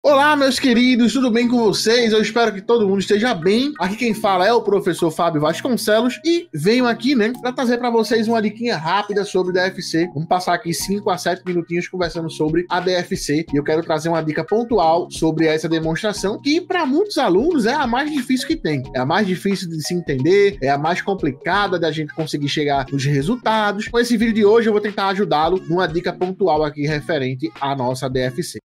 Olá, meus queridos, tudo bem com vocês? Eu espero que todo mundo esteja bem. Aqui quem fala é o professor Fábio Vasconcelos e venho aqui, para trazer para vocês uma diquinha rápida sobre DFC. Vamos passar aqui 5 a 7 minutinhos conversando sobre a DFC e eu quero trazer uma dica pontual sobre essa demonstração que para muitos alunos é a mais difícil que tem. É a mais difícil de se entender, é a mais complicada da gente conseguir chegar nos resultados. Com esse vídeo de hoje eu vou tentar ajudá-lo numa dica pontual aqui referente à nossa DFC.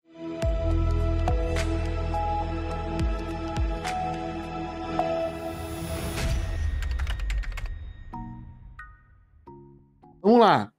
Vamos lá.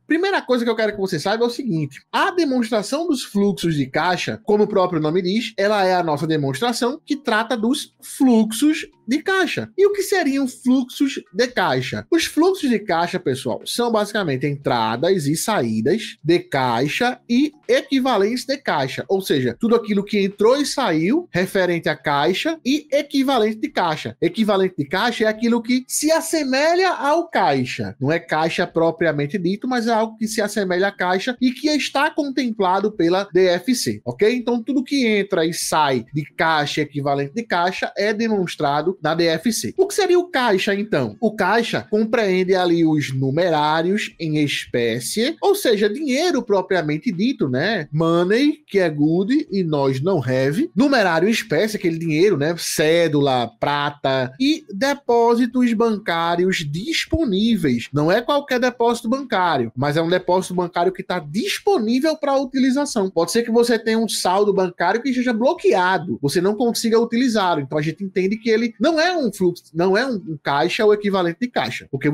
Primeira coisa que eu quero que você saiba é o seguinte: a demonstração dos fluxos de caixa, como o próprio nome diz, ela é a nossa demonstração que trata dos fluxos de caixa. E o que seriam fluxos de caixa? Os fluxos de caixa, pessoal, são basicamente entradas e saídas de caixa e equivalentes de caixa, ou seja, tudo aquilo que entrou e saiu referente a caixa e equivalente de caixa. Equivalente de caixa é aquilo que se assemelha ao caixa. Não é caixa propriamente dito, mas é algo que se assemelha à caixa e que está contemplado pela DFC, ok? Então, tudo que entra e sai de caixa equivalente de caixa é demonstrado na DFC. O que seria o caixa, então? O caixa compreende ali os numerários em espécie, ou seja, dinheiro propriamente dito, né? Money, que é good e nós não have. Numerário em espécie, aquele dinheiro, né? Cédula, prata e depósitos bancários disponíveis. Não é qualquer depósito bancário, mas é um depósito bancário que está disponível para utilização. Pode ser que você tenha um saldo bancário que esteja bloqueado, você não consiga utilizá-lo. Então a gente entende que ele não é um fluxo, não é um caixa ou equivalente de caixa, porque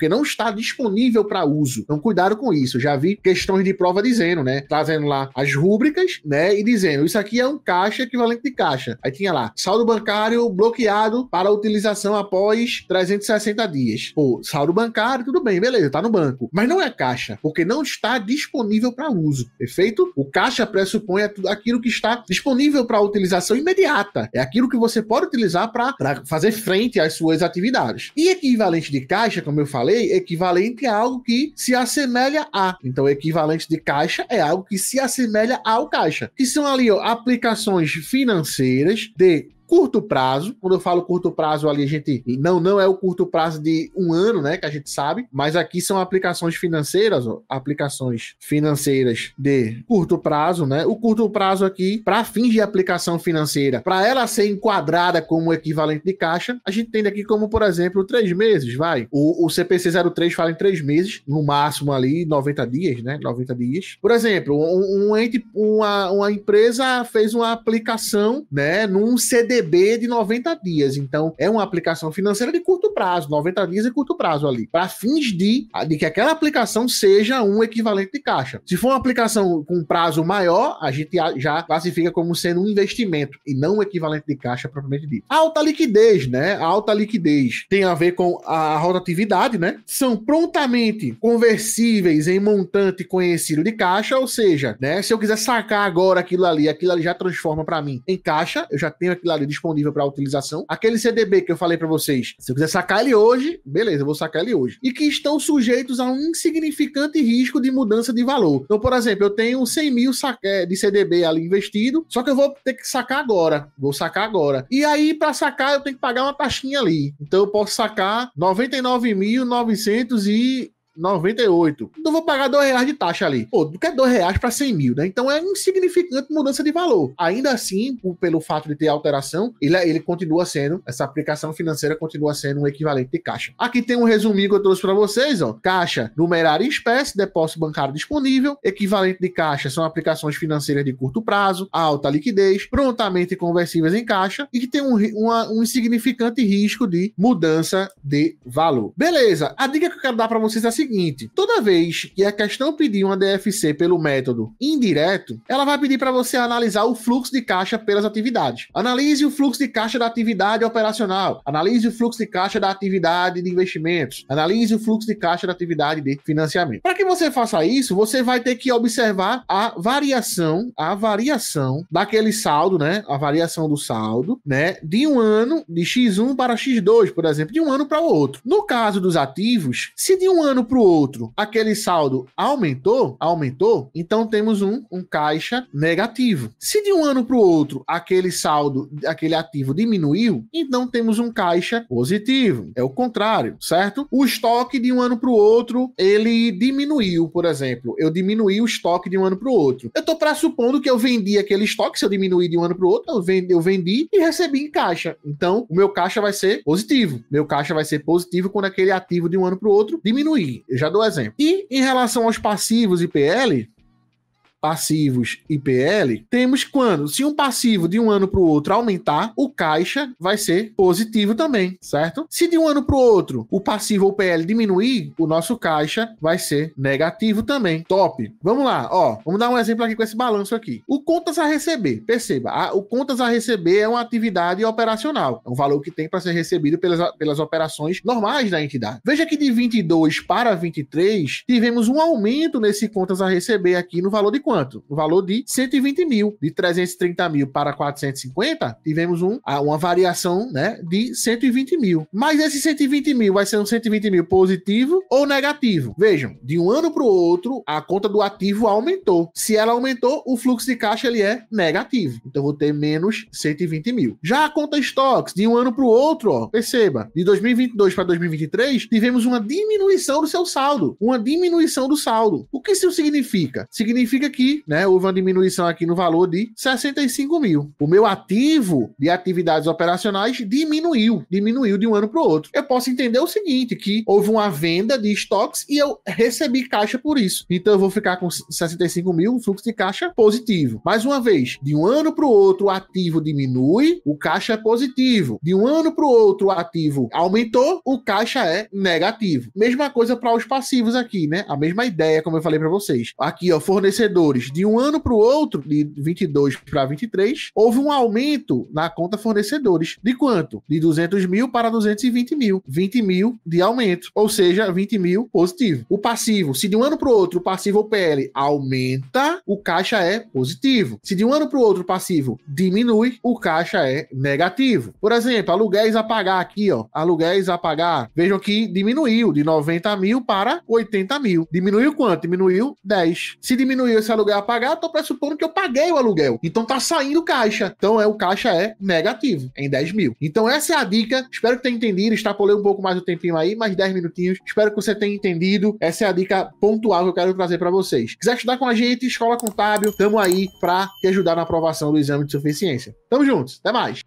não está disponível para uso. Então cuidado com isso. Já vi questões de prova dizendo, né, trazendo lá as rúbricas, né, e dizendo isso aqui é um caixa equivalente de caixa. Aí tinha lá saldo bancário bloqueado para utilização após 360 dias. Pô, saldo bancário, tudo bem, beleza, tá no banco, mas não é caixa, porque não está disponível para uso. Perfeito? O caixa pressupõe aquilo que está disponível para utilização imediata. É aquilo que você pode utilizar para fazer frente às suas atividades. E equivalente de caixa, como eu falei, equivalente a algo que se assemelha a. Então, equivalente de caixa é algo que se assemelha ao caixa. Que são ali, ó, aplicações financeiras de curto prazo. Quando eu falo curto prazo ali, a gente não é o curto prazo de um ano, né, que a gente sabe, mas aqui são aplicações financeiras, ó, aplicações financeiras de curto prazo, né? O curto prazo aqui, para fins de aplicação financeira, para ela ser enquadrada como equivalente de caixa, a gente tem aqui como, por exemplo, 3 meses, vai. O CPC 03 fala em 3 meses, no máximo ali 90 dias, né? 90 dias. Por exemplo, uma empresa fez uma aplicação, né, num CDB de 90 dias. Então, é uma aplicação financeira de curto prazo, 90 dias é curto prazo ali, para fins de que aquela aplicação seja um equivalente de caixa. Se for uma aplicação com prazo maior, a gente já classifica como sendo um investimento e não um equivalente de caixa propriamente dito. A alta liquidez, né? A alta liquidez tem a ver com a rotatividade, né? São prontamente conversíveis em montante conhecido de caixa, ou seja, né? Se eu quiser sacar agora aquilo ali já transforma para mim em caixa, eu já tenho aquilo ali disponível para utilização. Aquele CDB que eu falei para vocês, se eu quiser sacar ele hoje, beleza, eu vou sacar ele hoje. E que estão sujeitos a um insignificante risco de mudança de valor. Então, por exemplo, eu tenho 100 mil de CDB ali investido, só que eu vou ter que sacar agora. Vou sacar agora. E aí, para sacar, eu tenho que pagar uma taxinha ali. Então, eu posso sacar 99.998. Então vou pagar R$2 de taxa ali. Pô, do que é R$2 para 100 mil, né? Então é insignificante mudança de valor. Ainda assim, pelo fato de ter alteração, ele continua sendo, essa aplicação financeira continua sendo um equivalente de caixa. Aqui tem um resuminho que eu trouxe para vocês, ó. Caixa, numerário em espécie, depósito bancário disponível. Equivalente de caixa são aplicações financeiras de curto prazo, alta liquidez, prontamente conversíveis em caixa e que tem um insignificante risco de mudança de valor. Beleza, a dica que eu quero dar para vocês é a seguinte: toda vez que a questão pedir uma DFC pelo método indireto, ela vai pedir para você analisar o fluxo de caixa pelas atividades. Analise o fluxo de caixa da atividade operacional. Analise o fluxo de caixa da atividade de investimentos. Analise o fluxo de caixa da atividade de financiamento. Para que você faça isso, você vai ter que observar a variação daquele saldo, né? A variação do saldo, né? De um ano, de X1 para X2, por exemplo, de um ano para o outro. No caso dos ativos, se de um ano para o outro, aquele saldo aumentou, então temos um caixa negativo. Se de um ano para o outro, aquele saldo, aquele ativo diminuiu, então temos um caixa positivo. É o contrário, certo? O estoque de um ano para o outro, ele diminuiu, por exemplo. Eu diminuí o estoque de um ano para o outro. Eu estou pressupondo que eu vendi aquele estoque, se eu diminuir de um ano para o outro, eu vendi e recebi em caixa. Então, o meu caixa vai ser positivo. Meu caixa vai ser positivo quando aquele ativo de um ano para o outro diminuir. Eu já dou exemplo. E em relação aos passivos e PL, temos quando, se um passivo de um ano para o outro aumentar, o caixa vai ser positivo também, certo? Se de um ano para o outro o passivo ou PL diminuir, o nosso caixa vai ser negativo também. Top! Vamos lá, ó, vamos dar um exemplo aqui com esse balanço aqui. O contas a receber, perceba, o contas a receber é uma atividade operacional, é um valor que tem para ser recebido pelas operações normais da entidade. Veja que de 22 para 23, tivemos um aumento nesse contas a receber aqui no valor de quanto? O valor de 120 mil. De 330 mil para 450, tivemos uma variação, né, de 120 mil. Mas esse 120 mil vai ser um 120 mil positivo ou negativo? Vejam, de um ano para o outro, a conta do ativo aumentou. Se ela aumentou, o fluxo de caixa ele é negativo. Então, eu vou ter menos 120 mil. Já a conta estoques, de um ano para o outro, ó, perceba, de 2022 para 2023, tivemos uma diminuição do seu saldo. Uma diminuição do saldo. O que isso significa? Significa que, né, houve uma diminuição aqui no valor de 65 mil. O meu ativo de atividades operacionais diminuiu de um ano para o outro. Eu posso entender o seguinte, que houve uma venda de estoques e eu recebi caixa por isso. Então eu vou ficar com 65 mil, um fluxo de caixa positivo. Mais uma vez, de um ano para o outro o ativo diminui, o caixa é positivo. De um ano para o outro o ativo aumentou, o caixa é negativo. Mesma coisa para os passivos aqui, né? A mesma ideia, como eu falei para vocês. Aqui, ó, fornecedores. De um ano para o outro, de 22 para 23, houve um aumento na conta fornecedores. De quanto? De 200 mil para 220 mil. 20 mil de aumento. Ou seja, 20 mil positivo. O passivo, se de um ano para o outro o passivo ou PL aumenta, o caixa é positivo. Se de um ano para o outro o passivo diminui, o caixa é negativo. Por exemplo, aluguéis a pagar aqui, ó. Aluguéis a pagar. Vejam que diminuiu de 90 mil para 80 mil. Diminuiu quanto? Diminuiu 10. Se diminuiu esse aluguel a pagar, eu tô pressupondo que eu paguei o aluguel. Então tá saindo caixa. Então o caixa é negativo, em 10 mil. Então essa é a dica. Espero que tenha entendido. Extrapolei um pouco mais o tempinho aí, mais 10 minutinhos. Espero que você tenha entendido. Essa é a dica pontual que eu quero trazer para vocês. Quiser estudar com a gente, Escola Contábil, tamo aí para te ajudar na aprovação do exame de suficiência. Tamo juntos. Até mais.